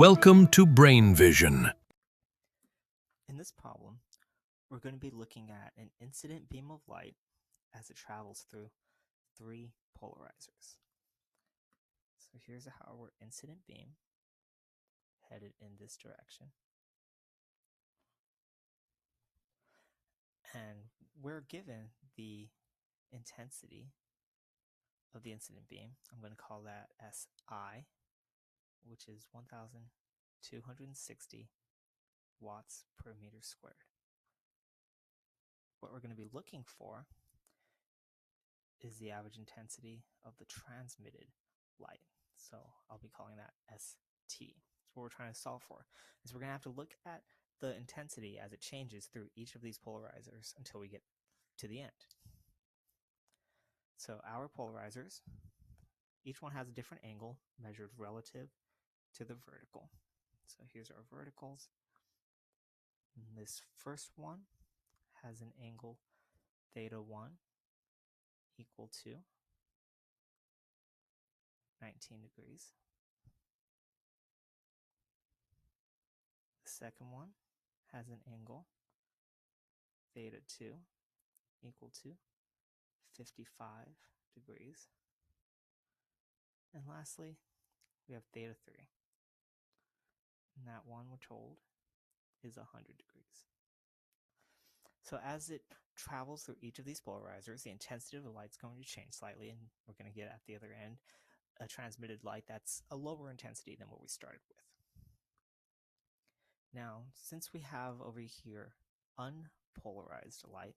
Welcome to Brain Vision. In this problem, we're going to be looking at an incident beam of light as it travels through three polarizers. So here's our incident beam headed in this direction. And we're given the intensity of the incident beam. I'm going to call that SI, which is 1,260 watts per meter squared. What we're going to be looking for is the average intensity of the transmitted light. So I'll be calling that ST. So what we're trying to solve for is we're going to have to look at the intensity as it changes through each of these polarizers until we get to the end. So our polarizers, each one has a different angle measured relative to the vertical. So here's our verticals. And this first one has an angle theta 1 equal to 19 degrees. The second one has an angle theta 2 equal to 55 degrees. And lastly, we have theta 3. And that one, we're told, is 100 degrees. So as it travels through each of these polarizers, the intensity of the light is going to change slightly, and we're going to get at the other end a transmitted light that's a lower intensity than what we started with. Now, since we have over here unpolarized light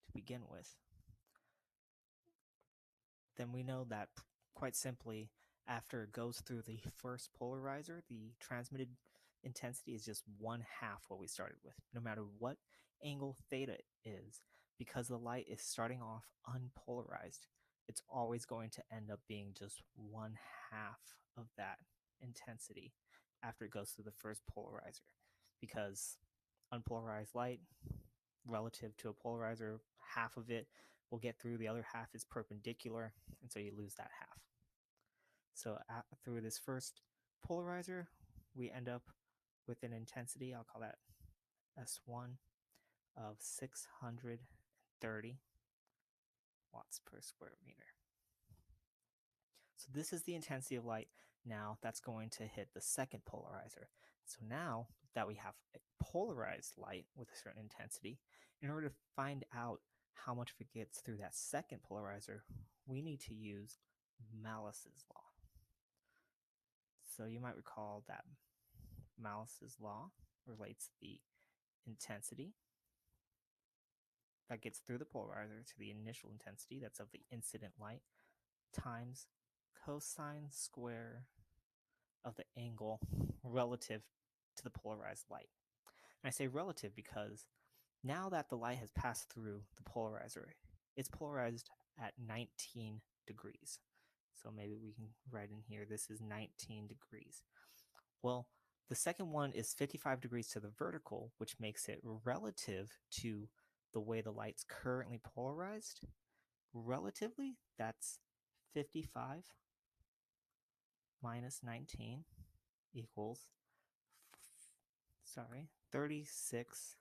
to begin with, then we know that quite simply, after it goes through the first polarizer, the transmitted intensity is just 1/2 what we started with, no matter what angle theta is. Because the light is starting off unpolarized, it's always going to end up being just 1/2 of that intensity after it goes through the first polarizer. Because unpolarized light relative to a polarizer, half of it will get through, the other half is perpendicular, and so you lose that half. So through this first polarizer, we end up with an intensity, I'll call that S1, of 630 watts per square meter. So this is the intensity of light now that's going to hit the second polarizer. So now that we have a polarized light with a certain intensity, in order to find out how much of it gets through that second polarizer, we need to use Malus's law. So you might recall that Malus's law relates the intensity that gets through the polarizer to the initial intensity, that's of the incident light, times cosine square of the angle relative to the polarized light. And I say relative because now that the light has passed through the polarizer, it's polarized at 19 degrees. So maybe we can write in here, this is 19 degrees. Well, the second one is 55 degrees to the vertical, which makes it relative to the way the light's currently polarized. Relatively, that's 55 minus 19 equals 36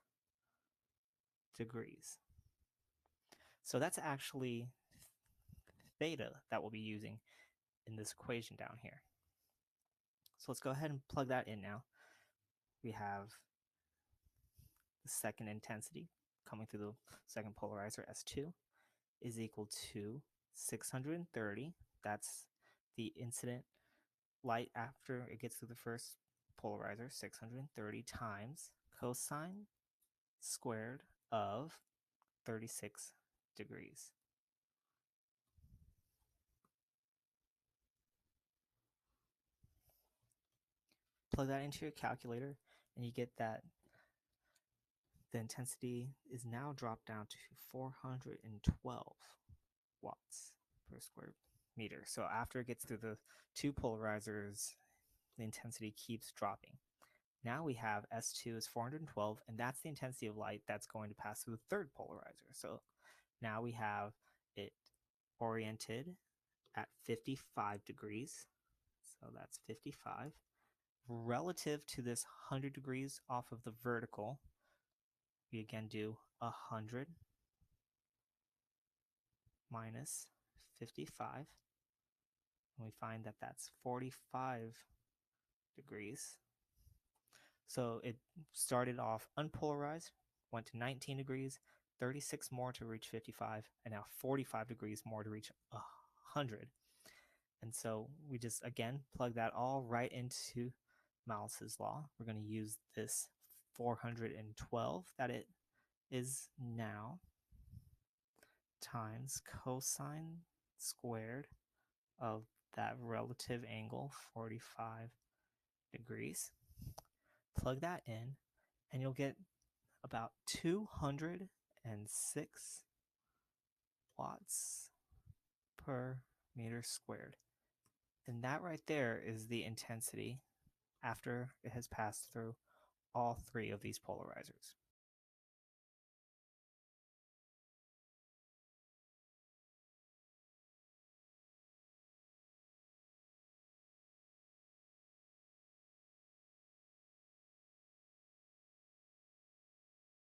degrees. So that's actually theta that we'll be using in this equation down here. So let's go ahead and plug that in now. We have the second intensity coming through the second polarizer, S2, is equal to 630. That's the incident light after it gets through the first polarizer, 630 times cosine squared of 36 degrees. Plug that into your calculator, and you get that the intensity is now dropped down to 412 watts per square meter. So after it gets through the two polarizers, the intensity keeps dropping. Now we have S2 is 412, and that's the intensity of light that's going to pass through the third polarizer. So now we have it oriented at 55 degrees. So that's 55. relative to this 100 degrees off of the vertical, we again do 100 minus 55. And we find that that's 45 degrees. So it started off unpolarized, went to 19 degrees, 36 more to reach 55, and now 45 degrees more to reach 100. And so we just, again, plug that all right into Malice's law. We're going to use this 412 that it is now times cosine squared of that relative angle, 45 degrees. Plug that in, and you'll get about 206 watts per meter squared. And that right there is the intensity after it has passed through all three of these polarizers.